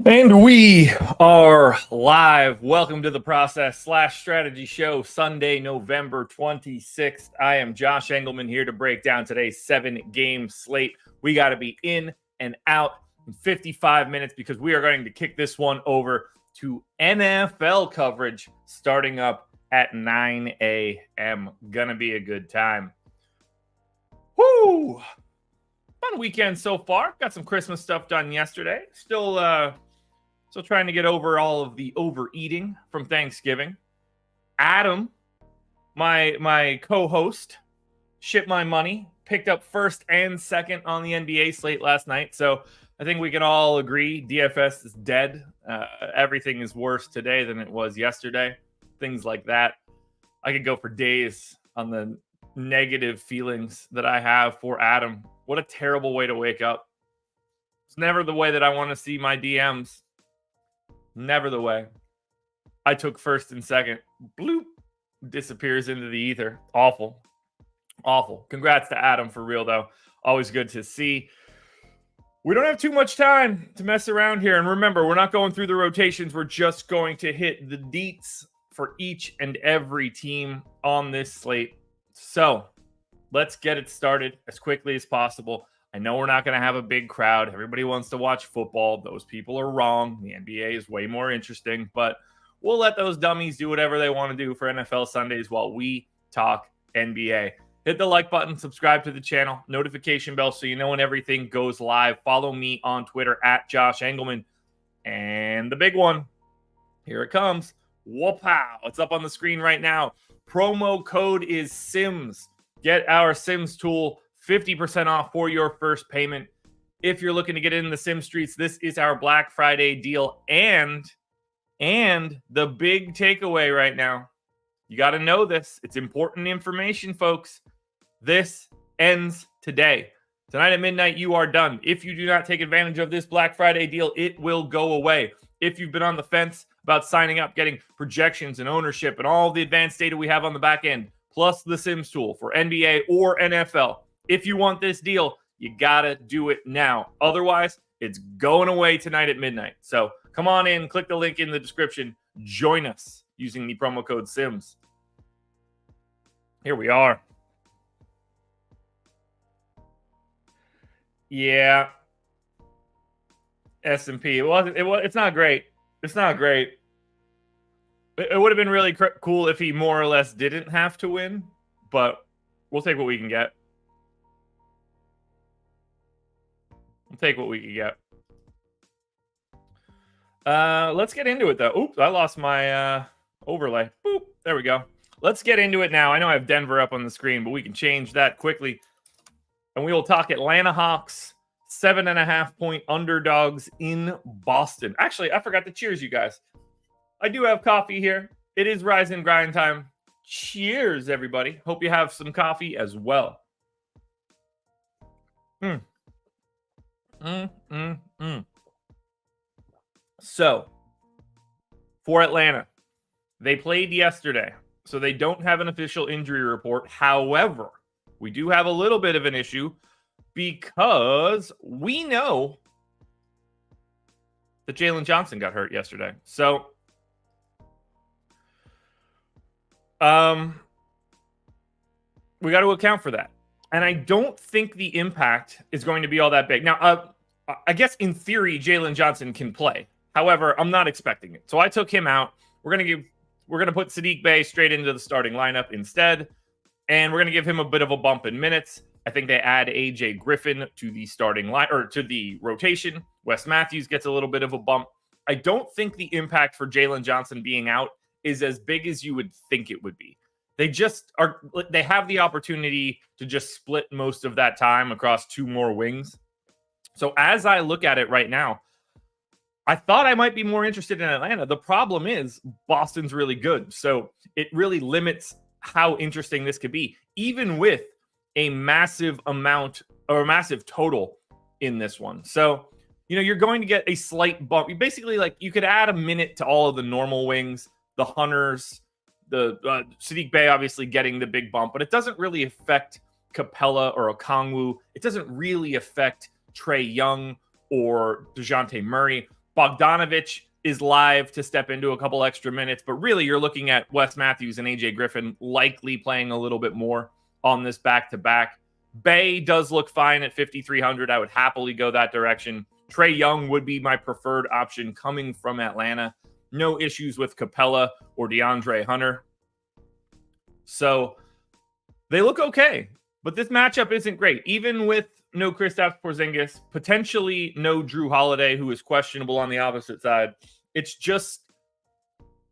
And we are live. Welcome to the Process/Strategy Show, Sunday, November 26th. I am Josh Engleman here to break down today's 7-game slate. We got to be in and out in 55 minutes because we are going to kick this one over to NFL coverage starting up at 9 a.m. Gonna be a good time. Woo! Fun weekend so far. Got some Christmas stuff done yesterday. Still trying to get over all of the overeating from Thanksgiving. Adam, my co-host, shipped my money, picked up first and second on the NBA slate last night. So I think we can all agree DFS is dead. Everything is worse today than it was yesterday. Things like that. I could go for days on the negative feelings that I have for Adam. What a terrible way to wake up. It's never the way that I want to see my DMs. Never the way. I took first and second. Bloop. Disappears into the ether. Awful. Awful. Congrats to Adam for real, though. Always good to see. We don't have too much time to mess around here. And remember, we're not going through the rotations. We're just going to hit the deets for each and every team on this slate. So let's get it started as quickly as possible. I know we're not going to have a big crowd. Everybody wants to watch football. Those people are wrong. The NBA is way more interesting, but we'll let those dummies do whatever they want to do for NFL Sundays while we talk NBA. Hit the like button, subscribe to the channel, notification bell so you know when everything goes live. Follow me on Twitter at Josh Engleman. And the big one, here it comes. Whoop-pow. It's up on the screen right now. Promo code is SIMS. Get our SIMS tool 50% off for your first payment. If you're looking to get in the Sim streets, this is our Black Friday deal. And the big takeaway right now, you got to know this. It's important information, folks. This ends today. Tonight at midnight, you are done. If you do not take advantage of this Black Friday deal, it will go away. If you've been on the fence about signing up, getting projections and ownership and all the advanced data we have on the back end, plus the Sims tool for NBA or NFL, if you want this deal, you got to do it now. Otherwise, it's going away tonight at midnight. So come on in, click the link in the description, join us using the promo code SIMS. Here we are. Yeah. S&P. It's not great. It's not great. It would have been really cool if he more or less didn't have to win, but we'll take what we can get. We'll take what we can get. Let's get into it, though. Oops, I lost my overlay. Boop. There we go. Let's get into it now. I know I have Denver up on the screen, but we can change that quickly. And we will talk Atlanta Hawks, 7.5-point underdogs in Boston. Actually, I forgot to cheers, you guys. I do have coffee here. It is rise and grind time. Cheers, everybody. Hope you have some coffee as well. So, for Atlanta, they played yesterday, so they don't have an official injury report. However, we do have a little bit of an issue because we know that Jalen Johnson got hurt yesterday. So, we got to account for that. And I don't think the impact is going to be all that big. Now, I guess in theory, Jalen Johnson can play. However, I'm not expecting it. So I took him out. We're going to put Saddiq Bey straight into the starting lineup instead. And we're going to give him a bit of a bump in minutes. I think they add AJ Griffin to the starting line or to the rotation. Wes Matthews gets a little bit of a bump. I don't think the impact for Jalen Johnson being out is as big as you would think it would be. They have the opportunity to just split most of that time across two more wings. So as I look at it right now, I thought I might be more interested in Atlanta. The problem is Boston's really good. So it really limits how interesting this could be, even with a massive amount or a massive total in this one. So, you're going to get a slight bump. You could add a minute to all of the normal wings, the Hunters, the Saddiq Bey obviously getting the big bump, but it doesn't really affect Capella or Okongwu. It doesn't really affect Trae Young or DeJounte Murray. Bogdanovich is live to step into a couple extra minutes, but really you're looking at Wes Matthews and AJ Griffin likely playing a little bit more on this back-to-back. Bay does look fine at 5,300. I would happily go that direction. Trae Young would be my preferred option coming from Atlanta. No issues with Capella or DeAndre Hunter. So they look okay, but this matchup isn't great. Even with no Kristaps Porzingis, potentially no Drew Holiday, who is questionable on the opposite side. It's just,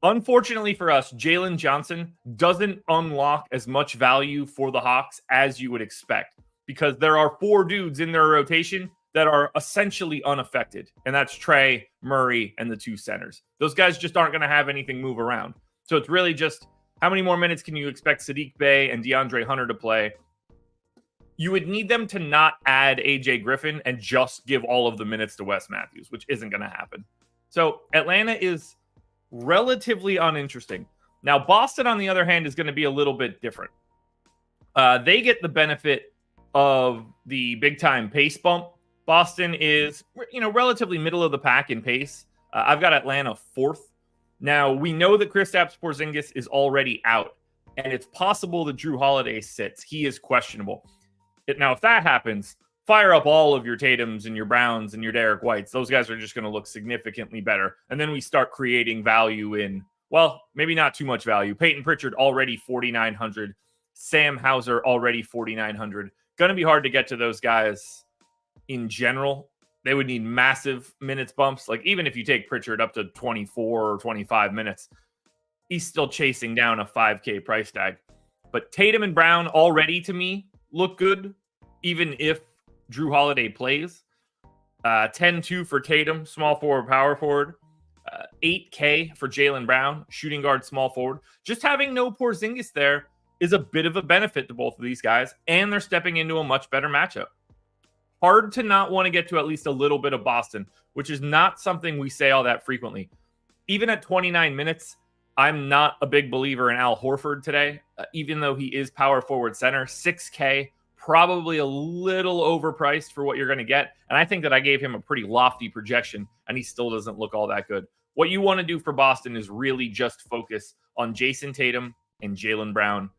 unfortunately for us, Jalen Johnson doesn't unlock as much value for the Hawks as you would expect, because there are 4 dudes in their rotation that are essentially unaffected, and that's Trae, Murray, and the 2 centers. Those guys just aren't going to have anything move around. So it's really just, how many more minutes can you expect Saddiq Bey and DeAndre Hunter to play? You would need them to not add AJ Griffin and just give all of the minutes to Wes Matthews, which isn't going to happen. So Atlanta is relatively uninteresting. Now, Boston, on the other hand, is going to be a little bit different. They get the benefit of the big-time pace bump. Boston is, relatively middle of the pack in pace. I've got Atlanta 4th. Now, we know that Kristaps Porzingis is already out, and it's possible that Drew Holiday sits. He is questionable. Now, if that happens, fire up all of your Tatums and your Browns and your Derek Whites. Those guys are just going to look significantly better. And then we start creating value in, well, maybe not too much value. Peyton Pritchard already 4,900. Sam Hauser already 4,900. Going to be hard to get to those guys in general. They would need massive minutes bumps. Like, even if you take Pritchard up to 24 or 25 minutes, he's still chasing down a 5K price tag. But Tatum and Brown already, to me, look good, even if Drew Holiday plays. 10-2 for Tatum, small forward, power forward. 8K for Jaylen Brown, shooting guard, small forward. Just having no Porzingis there is a bit of a benefit to both of these guys, and they're stepping into a much better matchup. Hard to not want to get to at least a little bit of Boston, which is not something we say all that frequently. Even at 29 minutes, I'm not a big believer in Al Horford today, even though he is power forward center. 6K, probably a little overpriced for what you're going to get. And I think that I gave him a pretty lofty projection, and he still doesn't look all that good. What you want to do for Boston is really just focus on Jason Tatum and Jaylen Brown.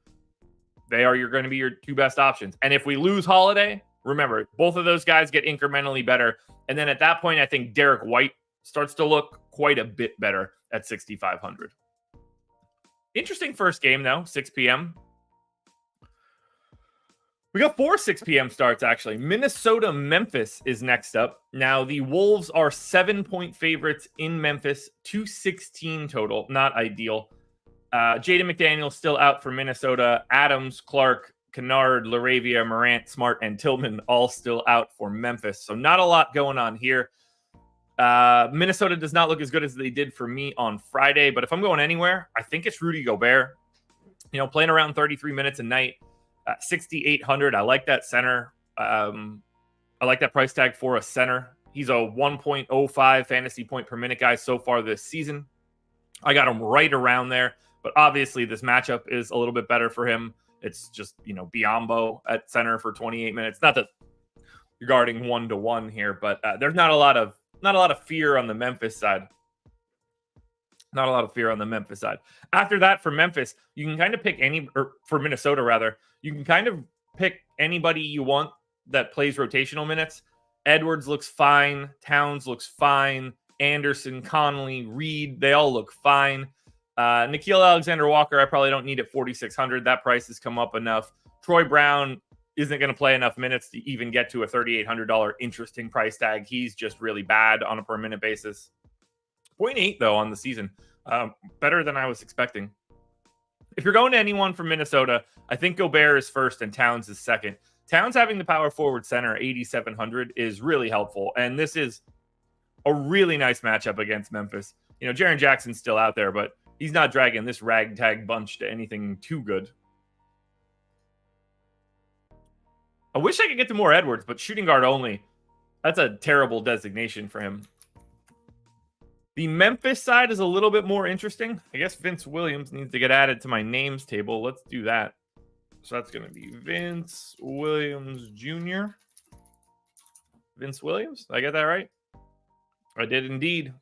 They are going to be your 2 best options. And if we lose Holiday, remember, both of those guys get incrementally better. And then at that point, I think Derek White starts to look quite a bit better at 6,500. Interesting first game, though, 6 p.m. We got 4 6 p.m. starts, actually. Minnesota-Memphis is next up. Now, the Wolves are 7-point favorites in Memphis, 216 total. Not ideal. Jaden McDaniels still out for Minnesota. Adams, Clark, Kennard, LaRavia, Morant, Smart, and Tillman all still out for Memphis. So not a lot going on here. Minnesota does not look as good as they did for me on Friday, but if I'm going anywhere, I think it's Rudy Gobert. Playing around 33 minutes a night, 6,800. I like that center. I like that price tag for a center. He's a 1.05 fantasy point per minute guy so far this season. I got him right around there, but obviously this matchup is a little bit better for him. It's just, Biyombo at center for 28 minutes. Not that you're guarding 1-to-1 here, but there's not a lot of fear on the Memphis side. Not a lot of fear on the Memphis side. After that, for Memphis, you can kind of pick for Minnesota rather, you can kind of pick anybody you want that plays rotational minutes. Edwards looks fine. Towns looks fine. Anderson, Conley, Reed, they all look fine. Nickeil Alexander-Walker, I probably don't need at 4,600. That price has come up enough. Troy Brown isn't going to play enough minutes to even get to a $3,800 interesting price tag. He's just really bad on a per minute basis. 0.8 though on the season. Better than I was expecting. If you're going to anyone from Minnesota, I think Gobert is first and Towns is second. Towns having the power forward center 8,700 is really helpful. And this is a really nice matchup against Memphis. Jaren Jackson's still out there, but he's not dragging this ragtag bunch to anything too good. I wish I could get to more Edwards, but shooting guard only. That's a terrible designation for him. The Memphis side is a little bit more interesting. I guess Vince Williams needs to get added to my names table. Let's do that. So that's going to be Vince Williams Jr. Vince Williams? Did I get that right? I did indeed.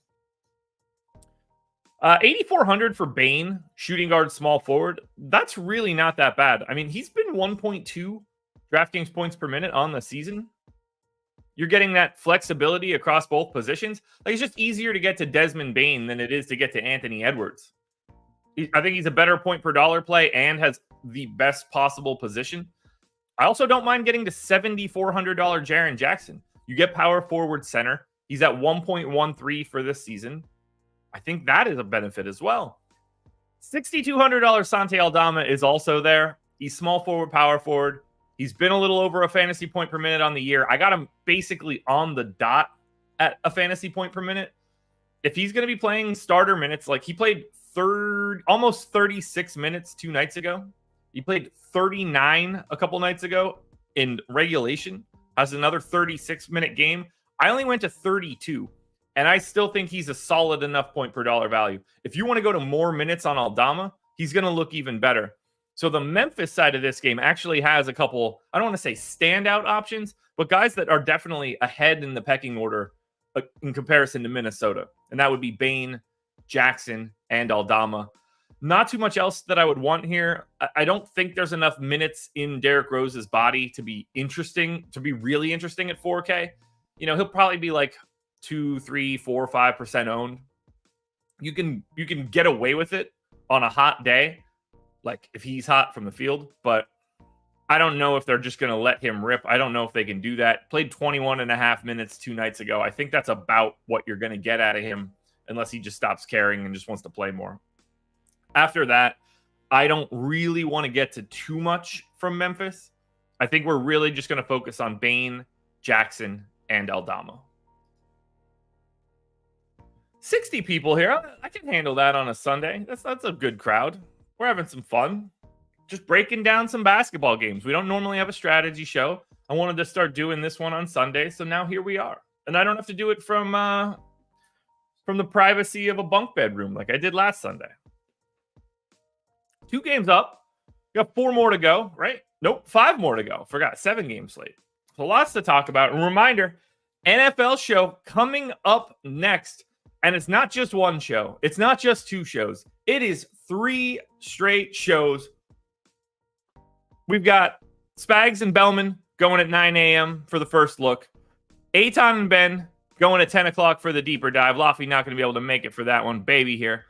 8,400 for Bane, shooting guard, small forward. That's really not that bad. I mean, he's been 1.2 DraftKings points per minute on the season. You're getting that flexibility across both positions. Like, it's just easier to get to Desmond Bane than it is to get to Anthony Edwards. I think he's a better point per dollar play and has the best possible position. I also don't mind getting to $7,400 Jaren Jackson. You get power forward center. He's at 1.13 for this season. I think that is a benefit as well. $6,200 Santi Aldama is also there. He's small forward, power forward. He's been a little over a fantasy point per minute on the year. I got him basically on the dot at a fantasy point per minute. If he's going to be playing starter minutes, like he played almost 36 minutes 2 nights ago. He played 39 a couple nights ago in regulation. Has another 36-minute game. I only went to 32. And I still think he's a solid enough point per dollar value. If you want to go to more minutes on Aldama, he's going to look even better. So the Memphis side of this game actually has a couple, I don't want to say standout options, but guys that are definitely ahead in the pecking order in comparison to Minnesota. And that would be Bane, Jackson, and Aldama. Not too much else that I would want here. I don't think there's enough minutes in Derrick Rose's body to be interesting, to be really interesting at 4K. You know, he'll probably be like 2, 3, 4, 5% owned. You can get away with it on a hot day, like if he's hot from the field, but I don't know if they're just going to let him rip. I don't know if they can do that. Played 21 and a half minutes 2 nights ago. I think that's about what you're going to get out of him unless he just stops caring and just wants to play more. After that, I don't really want to get to too much from Memphis. I think we're really just going to focus on Bane, Jackson, and Aldama. 60 people here. I can handle that on a Sunday. That's a good crowd. We're having some fun. Just breaking down some basketball games. We don't normally have a strategy show. I wanted to start doing this one on Sunday, so now here we are. And I don't have to do it from the privacy of a bunk bedroom like I did last Sunday. 2 games up. We got 4 more to go, right? Nope, 5 more to go. Forgot, 7 game slate. So lots to talk about. And reminder, NFL show coming up next. And it's not just one show. It's not just 2 shows. It is 3 straight shows. We've got Spags and Bellman going at 9 a.m. for the first look. Eitan and Ben going at 10 o'clock for the deeper dive. Laffy not going to be able to make it for that one. Baby here.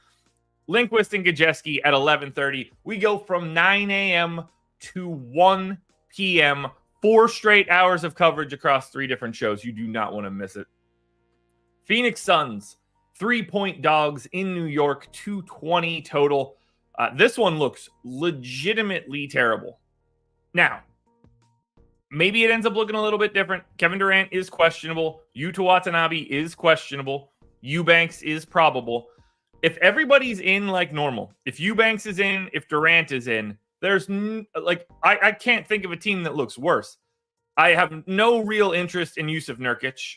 Lindquist and Gajeski at 11:30. We go from 9 a.m. to 1 p.m. 4 straight hours of coverage across 3 different shows. You do not want to miss it. Phoenix Suns. 3-point dogs in New York, 220 total. This one looks legitimately terrible. Now, maybe it ends up looking a little bit different. Kevin Durant is questionable. Yuta Watanabe is questionable. Eubanks is probable. If everybody's in like normal, if Eubanks is in, if Durant is in, there's I can't think of a team that looks worse. I have no real interest in Yusuf Nurkic.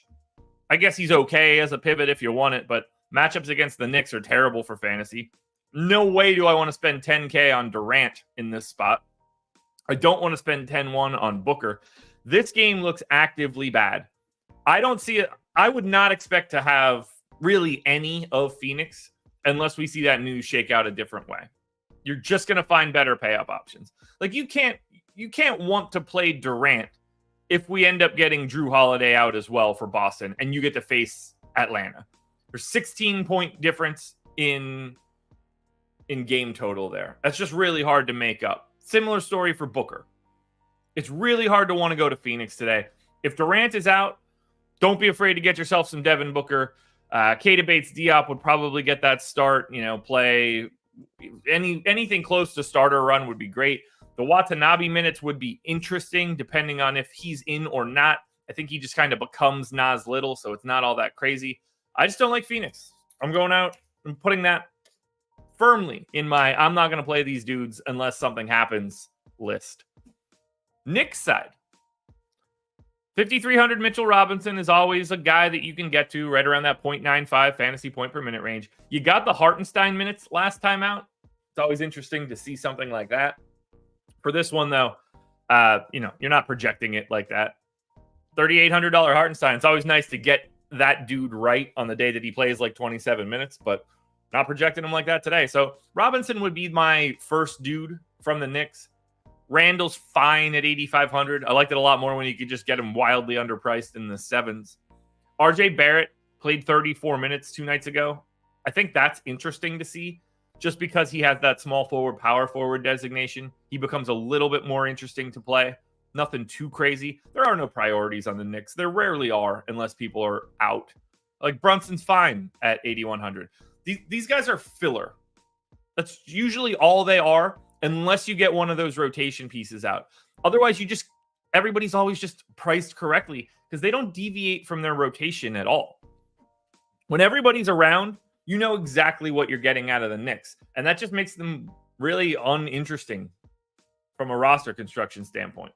I guess he's okay as a pivot if you want it, but matchups against the Knicks are terrible for fantasy. No way do I want to spend 10K on Durant in this spot. I don't want to spend 10-1 on Booker. This game looks actively bad. I don't see it. I would not expect to have really any of Phoenix unless we see that news shake out a different way. You're just going to find better pay-up options. Like you can't want to play Durant if we end up getting Drew Holiday out as well for Boston and you get to face Atlanta. There's 16-point difference in game total there. That's just really hard to make up. Similar story for Booker. It's really hard to want to go to Phoenix today. If Durant is out, don't be afraid to get yourself some Devin Booker. Keita Bates-Diop would probably get that start, play anything close to starter run would be great. The Watanabe minutes would be interesting depending on if he's in or not. I think he just kind of becomes Nas Little, so it's not all that crazy. I just don't like Phoenix. I'm going out and putting that firmly in my I'm not going to play these dudes unless something happens list. Knicks side. 5,300 Mitchell Robinson is always a guy that you can get to right around that 0.95 fantasy point per minute range. You got the Hartenstein minutes last time out. It's always interesting to see something like that. For this one, though, you're not projecting it like that. $3,800 Hartenstein. It's always nice to get that dude right on the day that he plays like 27 minutes, but not projecting him like that today. So Robinson would be my first dude from the Knicks. Randall's fine at 8,500. I liked it a lot more when you could just get him wildly underpriced in the sevens. RJ Barrett played 34 minutes 2 nights ago. I think that's interesting to see. Just because he has that small forward, power forward designation, he becomes a little bit more interesting to play. Nothing too crazy. There are no priorities on the Knicks. There rarely are unless people are out. Like Brunson's fine at 8,100. These guys are filler. That's usually all they are unless you get one of those rotation pieces out. Otherwise, everybody's always just priced correctly because they don't deviate from their rotation at all. When everybody's around, you know exactly what you're getting out of the Knicks. And that just makes them really uninteresting from a roster construction standpoint.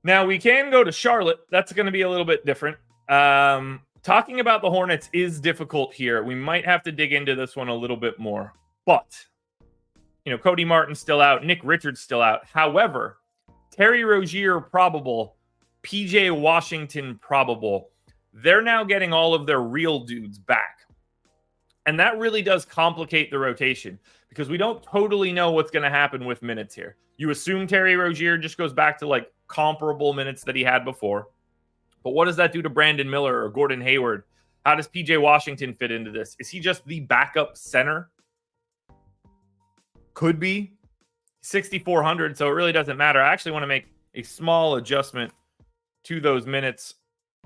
Now, we can go to Charlotte. That's going to be a little bit different. Talking about the Hornets is difficult here. We might have to dig into this one a little bit more. But, Cody Martin's still out. Nick Richards still out. However, Terry Rozier probable. PJ Washington probable. They're now getting all of their real dudes back. And that really does complicate the rotation because we don't totally know what's going to happen with minutes here. You assume Terry Rozier just goes back to like comparable minutes that he had before. But what does that do to Brandon Miller or Gordon Hayward? How does PJ Washington fit into this? Is he just the backup center? Could be. 6,400, so it really doesn't matter. I actually want to make a small adjustment to those minutes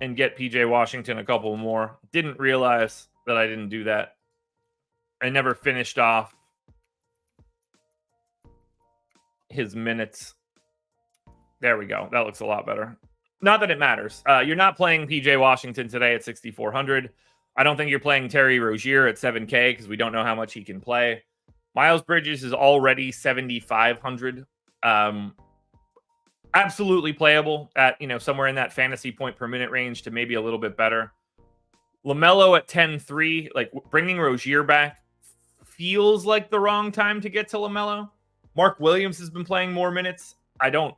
and get PJ Washington a couple more. Didn't realize that I didn't do that. I never finished off his minutes. There we go. That looks a lot better. Not that it matters. You're not playing PJ Washington today at 6,400. I don't think you're playing Terry Rozier at 7K because we don't know how much he can play. Miles Bridges is already 7,500. Absolutely playable at, somewhere in that fantasy point per minute range to maybe a little bit better. LaMelo at 10-3, like bringing Rozier back feels like the wrong time to get to LaMelo. Mark Williams has been playing more minutes. I don't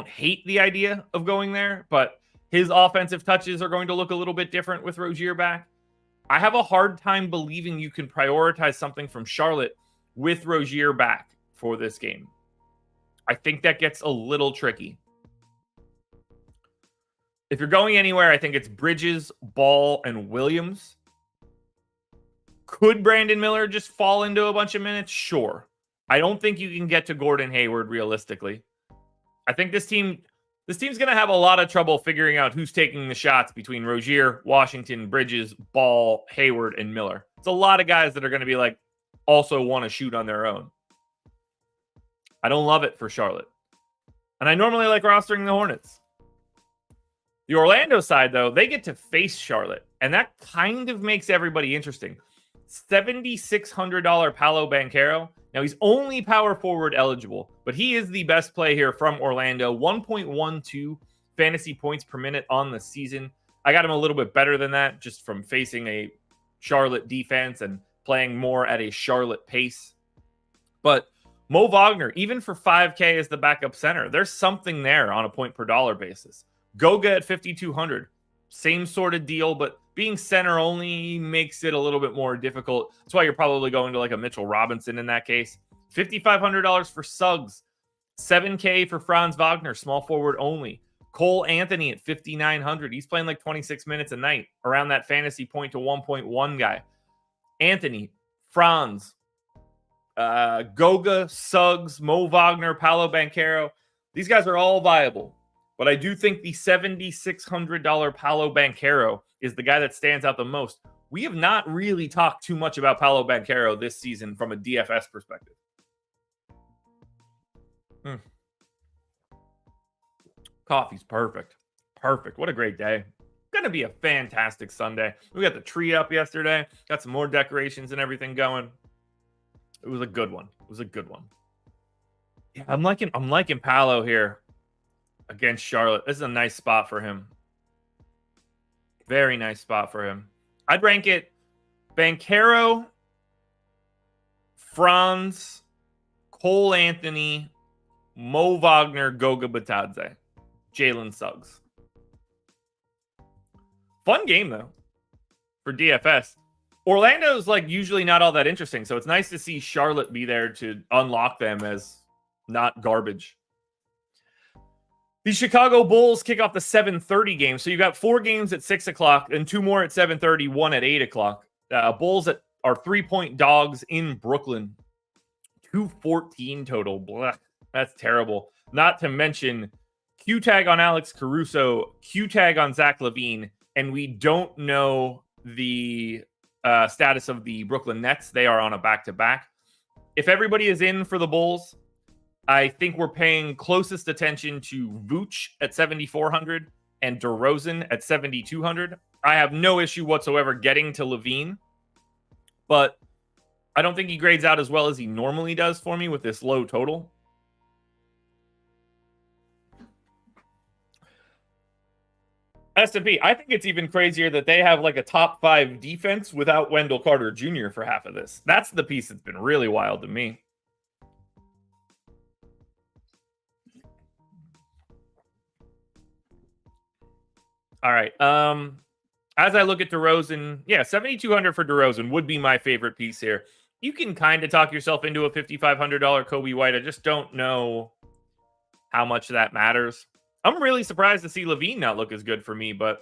hate the idea of going there, but his offensive touches are going to look a little bit different with Rozier back. I have a hard time believing you can prioritize something from Charlotte with Rozier back for this game. I think that gets a little tricky. If you're going anywhere, I think it's Bridges, Ball, and Williams. Could Brandon Miller just fall into a bunch of minutes? Sure. I don't think you can get to Gordon Hayward realistically. I think this team's going to have a lot of trouble figuring out who's taking the shots between Rozier, Washington, Bridges, Ball, Hayward, and Miller. It's a lot of guys that are going to be like, also want to shoot on their own. I don't love it for Charlotte. And I normally like rostering the Hornets. The Orlando side, though, they get to face Charlotte. And that kind of makes everybody interesting. $7,600 Paolo Banchero. Now, he's only power forward eligible, but he is the best play here from Orlando. 1.12 fantasy points per minute on the season. I got him a little bit better than that just from facing a Charlotte defense and playing more at a Charlotte pace. But Mo Wagner, even for 5K as the backup center, there's something there on a point per dollar basis. Goga at 5,200, same sort of deal, but being center only makes it a little bit more difficult. That's why you're probably going to like a Mitchell Robinson in that case. $5,500 for Suggs, 7K for Franz Wagner, small forward only. Cole Anthony at 5,900. He's playing like 26 minutes a night, around that fantasy point to 1.1 guy. Anthony, Franz, Goga, Suggs, Mo Wagner, Paolo Banchero. These guys are all viable. But I do think the $7,600 Paolo Banchero is the guy that stands out the most. We have not really talked too much about Paolo Banchero this season from a DFS perspective. Coffee's perfect. Perfect. What a great day. Going to be a fantastic Sunday. We got the tree up yesterday. Got some more decorations and everything going. It was a good one. Yeah, I'm liking Paolo here against Charlotte. This is a nice spot for him. Very nice spot for him. I'd rank it Banchero, Franz, Cole Anthony, Mo Wagner, Goga Batadze, Jalen Suggs. Fun game, though, for DFS. Orlando's like usually not all that interesting, so it's nice to see Charlotte be there to unlock them as not garbage. The Chicago Bulls kick off the 7:30 game. So you got 4 games at 6 o'clock and 2 more at 7:30, 1 at 8 o'clock. Bulls are 3-point dogs in Brooklyn. 214 total. Blah, that's terrible. Not to mention Q tag on Alex Caruso, Q tag on Zach LaVine, and we don't know the status of the Brooklyn Nets. They are on a back-to-back. If everybody is in for the Bulls, I think we're paying closest attention to Vooch at 7,400 and DeRozan at 7,200. I have no issue whatsoever getting to LaVine, but I don't think he grades out as well as he normally does for me with this low total. S&P, I think it's even crazier that they have like a top 5 defense without Wendell Carter Jr. for half of this. That's the piece that's been really wild to me. All right. As I look at DeRozan, yeah, 7,200 for DeRozan would be my favorite piece here. You can kind of talk yourself into a $5,500 Kobe White. I just don't know how much that matters. I'm really surprised to see LaVine not look as good for me, but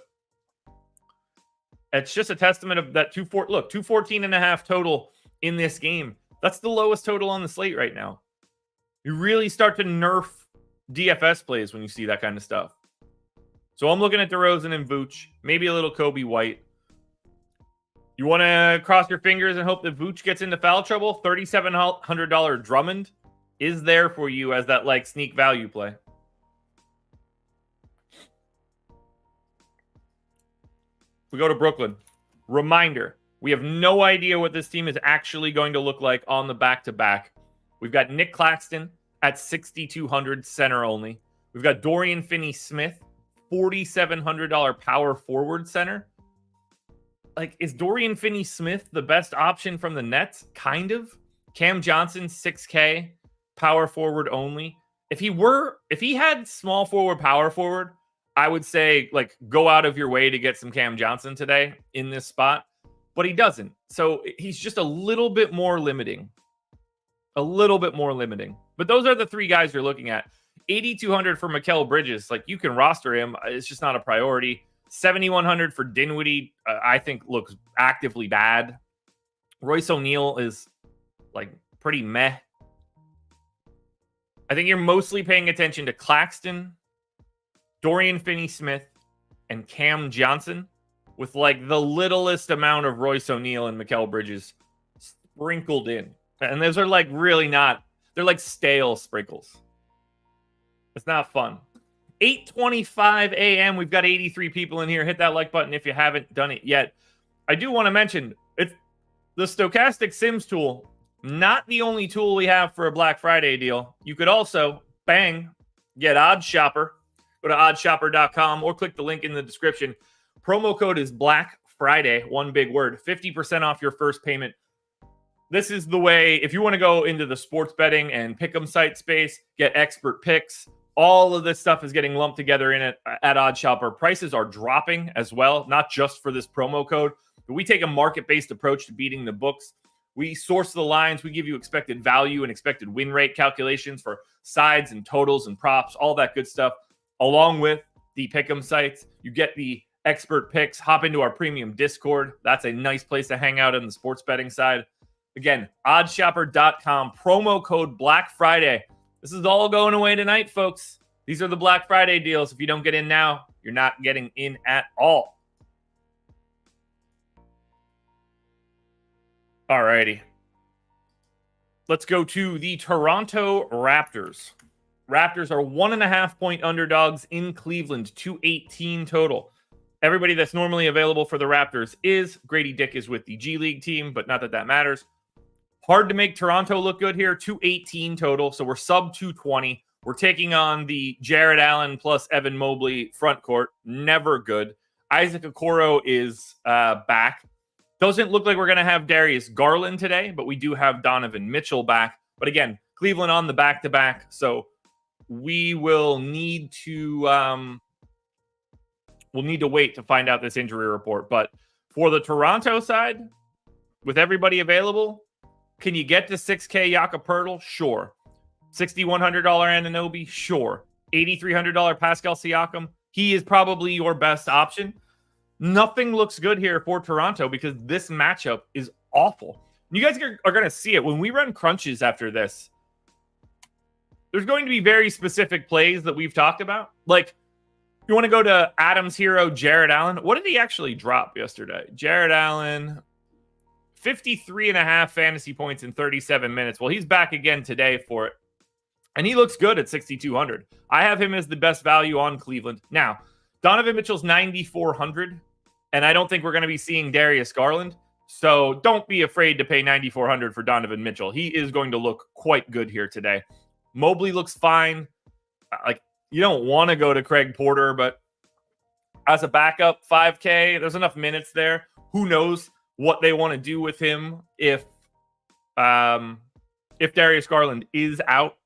it's just a testament of that 214.5 total in this game. That's the lowest total on the slate right now. You really start to nerf DFS plays when you see that kind of stuff. So I'm looking at DeRozan and Vooch, maybe a little Kobe White. You want to cross your fingers and hope that Vooch gets into foul trouble? $3,700 Drummond is there for you as that like sneak value play. We go to Brooklyn. Reminder, we have no idea what this team is actually going to look like on the back-to-back. We've got Nick Claxton at 6,200 center only. We've got Dorian Finney-Smith, $4,700 power forward center. Like, is Dorian Finney-Smith the best option from the Nets? Kind of. Cam Johnson, 6K, power forward only. If he had small forward, power forward, I would say, like, go out of your way to get some Cam Johnson today in this spot. But he doesn't. So he's just a little bit more limiting. A little bit more limiting. But those are the 3 guys you're looking at. 8,200 for Mikal Bridges. Like, you can roster him. It's just not a priority. 7,100 for Dinwiddie, I think, looks actively bad. Royce O'Neal is, like, pretty meh. I think you're mostly paying attention to Claxton, Dorian Finney-Smith, and Cam Johnson with like the littlest amount of Royce O'Neal and Mikal Bridges sprinkled in. And those are like really not, they're like stale sprinkles. It's not fun. 8:25 a.m. We've got 83 people in here. Hit that like button if you haven't done it yet. I do want to mention, it's the Stochastic Sims tool, not the only tool we have for a Black Friday deal. You could also, get Odds Shopper. Go to oddshopper.com or click the link in the description. Promo code is Black Friday, one big word, 50% off your first payment. This is the way, if you want to go into the sports betting and pick'em site space, get expert picks, all of this stuff is getting lumped together in it at Odd Shopper. Prices are dropping as well, not just for this promo code, but we take a market-based approach to beating the books. We source the lines. We give you expected value and expected win rate calculations for sides and totals and props, all that good stuff. Along with the pick'em sites, you get the expert picks. Hop into our premium Discord. That's a nice place to hang out on the sports betting side. Again, oddshopper.com, promo code Black Friday. This is all going away tonight, folks. These are the Black Friday deals. If you don't get in now, you're not getting in at all. All righty. Let's go to the Toronto Raptors. Raptors are 1.5 point underdogs in Cleveland, 218 total. Everybody that's normally available for the Raptors is. Grady Dick is with the G League team, but not that that matters. Hard to make Toronto look good here, 218 total. So we're sub 220. We're taking on the Jared Allen plus Evan Mobley front court. Never good. Isaac Okoro is back. Doesn't look like we're going to have Darius Garland today, but we do have Donovan Mitchell back. But again, Cleveland on the back-to-back, so we will need to we'll need to wait to find out this injury report. But for the Toronto side, with everybody available, can you get to 6K Jakob Poeltl? Sure. $6,100 Anunoby? Sure. $8,300 Pascal Siakam? He is probably your best option. Nothing looks good here for Toronto because this matchup is awful. You guys are going to see it. When we run crunches after this, there's going to be very specific plays that we've talked about. Like, you want to go to Adam's hero, Jared Allen. What did he actually drop yesterday? Jared Allen, 53.5 fantasy points in 37 minutes. Well, he's back again today for it. And he looks good at 6,200. I have him as the best value on Cleveland. Now, Donovan Mitchell's 9,400, and I don't think we're going to be seeing Darius Garland. So don't be afraid to pay 9,400 for Donovan Mitchell. He is going to look quite good here today. Mobley looks fine. Like, you don't want to go to Craig Porter, but as a backup, 5K, there's enough minutes there. Who knows what they want to do with him if Darius Garland is out.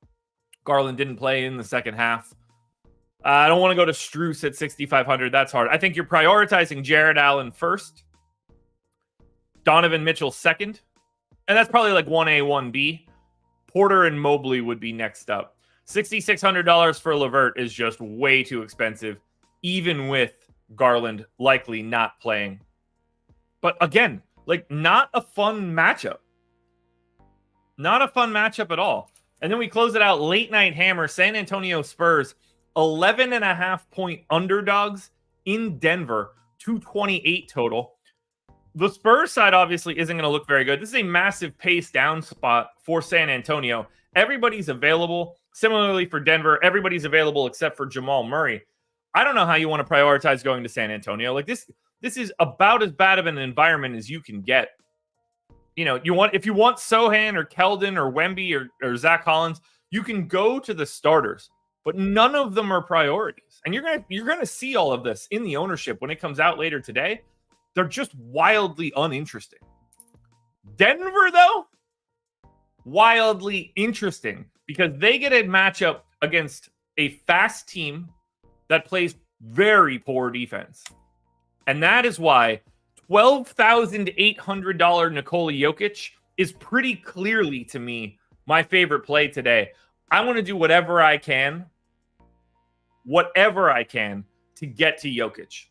Garland didn't play in the second half. I don't want to go to Strus at 6,500. That's hard. I think you're prioritizing Jared Allen first, Donovan Mitchell second, and that's probably like 1A, 1B. Porter and Mobley would be next up. $6,600 for LeVert is just way too expensive, even with Garland likely not playing. But again, like, not a fun matchup. Not a fun matchup at all. And then we close it out. Late night hammer, San Antonio Spurs, 11.5 point underdogs in Denver, 228 total. The Spurs side obviously isn't going to look very good. This is a massive pace down spot for San Antonio. Everybody's available. Similarly for Denver, everybody's available except for Jamal Murray. I don't know how you want to prioritize going to San Antonio. Like, this is about as bad of an environment as you can get. You know, if you want Sohan or Keldon or Wemby or Zach Collins, you can go to the starters, but none of them are priorities. And you're gonna see all of this in the ownership when it comes out later today. They're just wildly uninteresting. Denver, though, wildly interesting because they get a matchup against a fast team that plays very poor defense. And that is why $12,800 Nikola Jokic is pretty clearly, to me, my favorite play today. I want to do whatever I can to get to Jokic.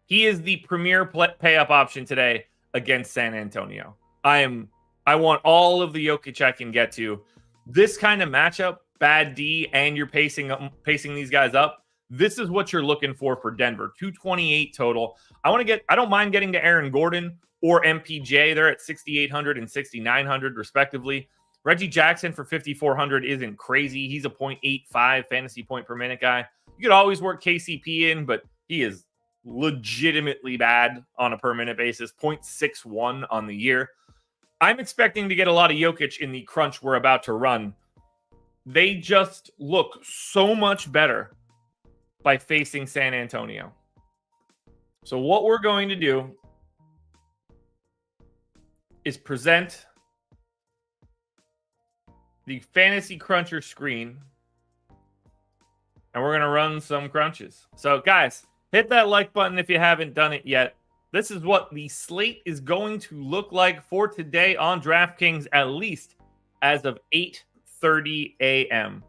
He is the premier pay-up option today against San Antonio. I want all of the Jokic I can get to. This kind of matchup, bad D, and you're pacing these guys up. This is what you're looking for Denver. 228 total. I don't mind getting to Aaron Gordon or MPJ. They're at 6,800 and 6,900 respectively. Reggie Jackson for 5,400 isn't crazy. He's a 0.85 fantasy point per minute guy. You could always work KCP in, but he is legitimately bad on a per minute basis. 0.61 on the year. I'm expecting to get a lot of Jokic in the crunch we're about to run. They just look so much better by facing San Antonio. So what we're going to do is present the Fantasy Cruncher screen, and we're going to run some crunches. So guys, hit that like button if you haven't done it yet. This is what the slate is going to look like for today on DraftKings, at least as of 8:30 a.m.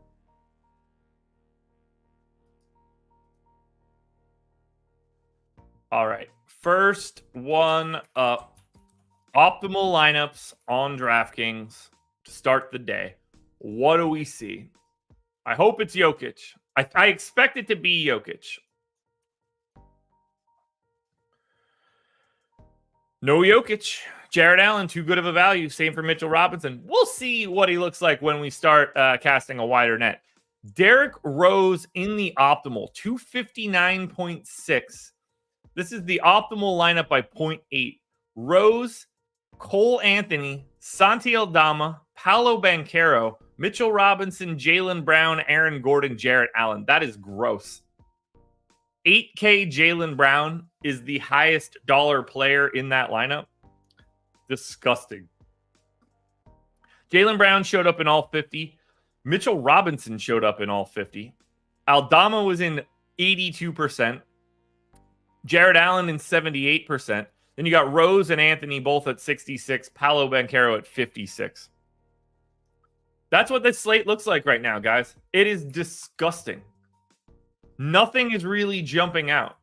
All right, first one up. Optimal lineups on DraftKings to start the day. What do we see? I hope it's Jokic. I expect it to be Jokic. No Jokic. Jared Allen, too good of a value. Same for Mitchell Robinson. We'll see what he looks like when we start casting a wider net. Derrick Rose in the optimal, 259.6. This is the optimal lineup by 0.8. Rose, Cole Anthony, Santi Aldama, Paolo Banchero, Mitchell Robinson, Jaylen Brown, Aaron Gordon, Jarrett Allen. That is gross. 8K Jaylen Brown is the highest dollar player in that lineup. Disgusting. Jaylen Brown showed up in all 50. Mitchell Robinson showed up in all 50. Aldama was in 82%. Jared Allen in 78%. Then you got Rose and Anthony both at 66, Paolo Banchero at 56. That's what this slate looks like right now, guys. It is disgusting. Nothing is really jumping out.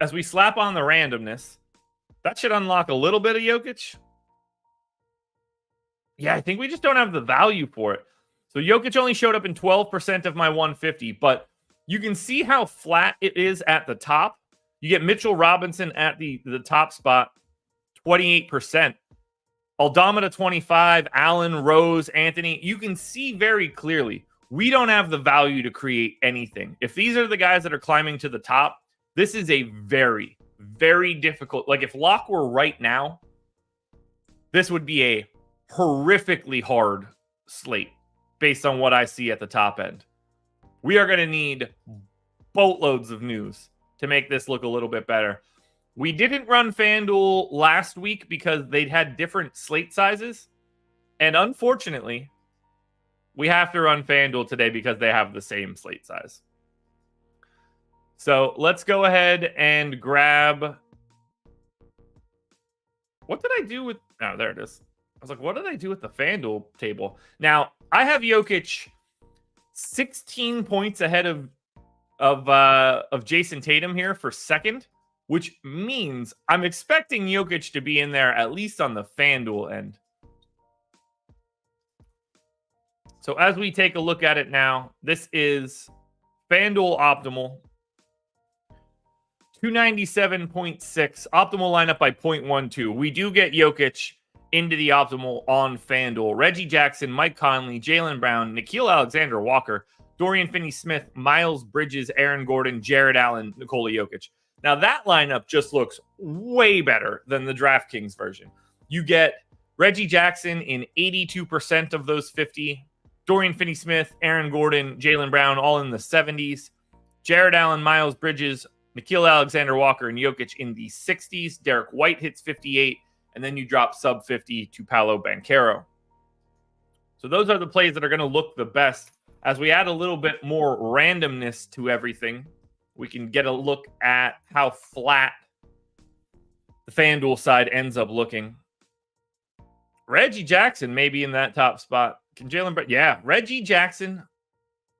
As we slap on the randomness, that should unlock a little bit of Jokic. Yeah, I think we just don't have the value for it. So Jokic only showed up in 12% of my 150, but you can see how flat it is at the top. You get Mitchell Robinson at the top spot, 28%. Aldama to 25, Allen, Rose, Anthony. You can see very clearly we don't have the value to create anything. If these are the guys that are climbing to the top, this is a very, very difficult. Like if Locke were right now, this would be a horrifically hard slate based on what I see at the top end. We are going to need boatloads of news to make this look a little bit better. We didn't run FanDuel last week because they'd had different slate sizes. And unfortunately, we have to run FanDuel today because they have the same slate size. So let's go ahead and grab. What did I do with. Oh, there it is. I was like, what did I do with the FanDuel table? Now, I have Jokic 16 points ahead of Jason Tatum here for second, which means I'm expecting Jokic to be in there at least on the FanDuel end. So as we take a look at it now, this is FanDuel optimal. 297.6. Optimal lineup by 0.12. We do get Jokic into the optimal on FanDuel. Reggie Jackson, Mike Conley, Jaylen Brown, Nickeil Alexander-Walker, Dorian Finney-Smith, Miles Bridges, Aaron Gordon, Jared Allen, Nikola Jokic. Now that lineup just looks way better than the DraftKings version. You get Reggie Jackson in 82% of those 50. Dorian Finney-Smith, Aaron Gordon, Jaylen Brown, all in the 70s. Jared Allen, Miles Bridges, Nickeil Alexander-Walker, and Jokic in the 60s. Derek White hits 58, and then you drop sub 50 to Paolo Banchero. So those are the plays that are going to look the best. As we add a little bit more randomness to everything, we can get a look at how flat the FanDuel side ends up looking. Reggie Jackson may be in that top spot. Can Jaylen Brown? Yeah, Reggie Jackson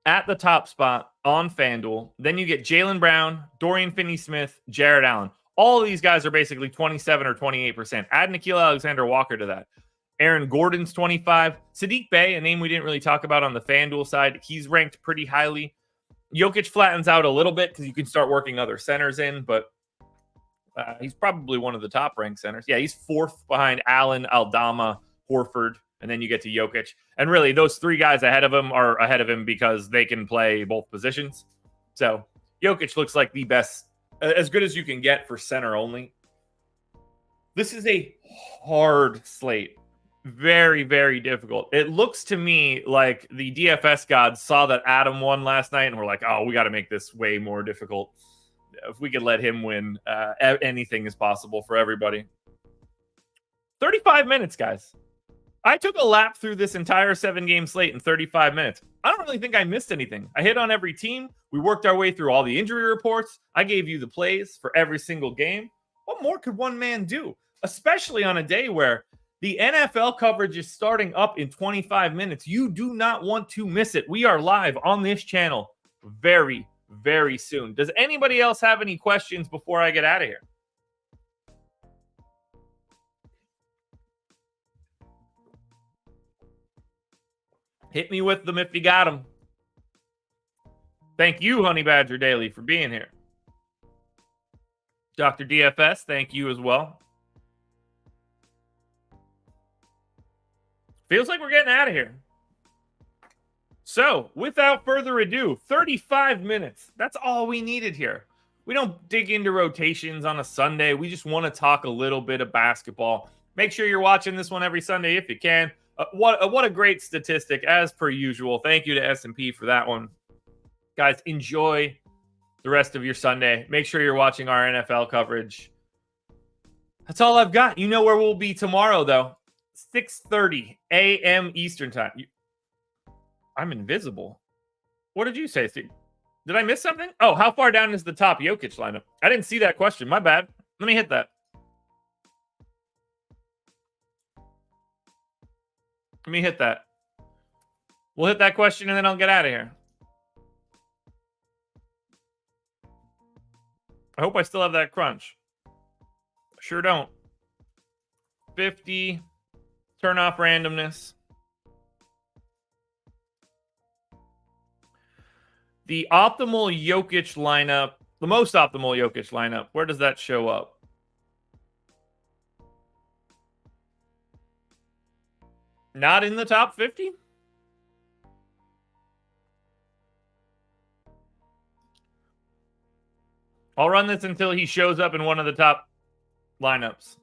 at the top spot on FanDuel. Then you get Jaylen Brown, Dorian Finney-Smith, Jared Allen. All of these guys are basically 27 or 28%. Add Nickeil Alexander-Walker to that. Aaron Gordon's 25. Saddiq Bey, a name we didn't really talk about on the FanDuel side, he's ranked pretty highly. Jokic flattens out a little bit because you can start working other centers in, but he's probably one of the top-ranked centers. Yeah, he's fourth behind Allen, Aldama, Horford, and then you get to Jokic. And really, those three guys ahead of him are ahead of him because they can play both positions. So Jokic looks like the best, as good as you can get for center only. This is a hard slate. Very, very difficult. It looks to me like the DFS gods saw that Adam won last night and were like, oh, we got to make this way more difficult. If we could let him win, anything is possible for everybody. 35 minutes, guys. I took a lap through this entire 7-game slate in 35 minutes. I don't really think I missed anything. I hit on every team. We worked our way through all the injury reports. I gave you the plays for every single game. What more could one man do? Especially on a day where the NFL coverage is starting up in 25 minutes. You do not want to miss it. We are live on this channel very, very soon. Does anybody else have any questions before I get out of here? Hit me with them if you got them. Thank you, Honey Badger Daily, for being here. Dr. DFS, thank you as well. Feels like we're getting out of here. So, without further ado, 35 minutes. That's all we needed here. We don't dig into rotations on a Sunday. We just want to talk a little bit of basketball. Make sure you're watching this one every Sunday if you can. What a great statistic, as per usual. Thank you to S&P for that one. Guys, enjoy the rest of your Sunday. Make sure you're watching our NFL coverage. That's all I've got. You know where we'll be tomorrow, though. 6:30 a.m. Eastern time. I'm invisible. What did you say, Steve? Did I miss something? Oh, how far down is the top Jokic lineup? I didn't see that question. My bad. Let me hit that. Let me hit that. We'll hit that question and then I'll get out of here. I hope I still have that crunch. Sure don't. 50. Turn off randomness. The optimal Jokic lineup, the most optimal Jokic lineup, where does that show up? Not in the top 50? I'll run this until he shows up in one of the top lineups.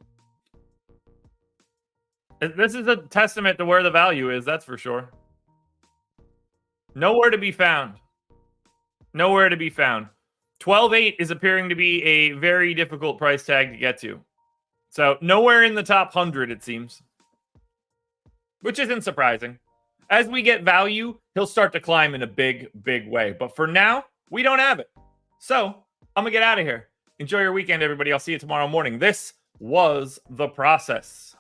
This is a testament to where the value is, that's for sure. Nowhere to be found. Nowhere to be found. 12.8 is appearing to be a very difficult price tag to get to. So nowhere in the top 100, it seems. Which isn't surprising. As we get value, he'll start to climb in a big, big way. But for now, we don't have it. So I'm going to get out of here. Enjoy your weekend, everybody. I'll see you tomorrow morning. This was The Process.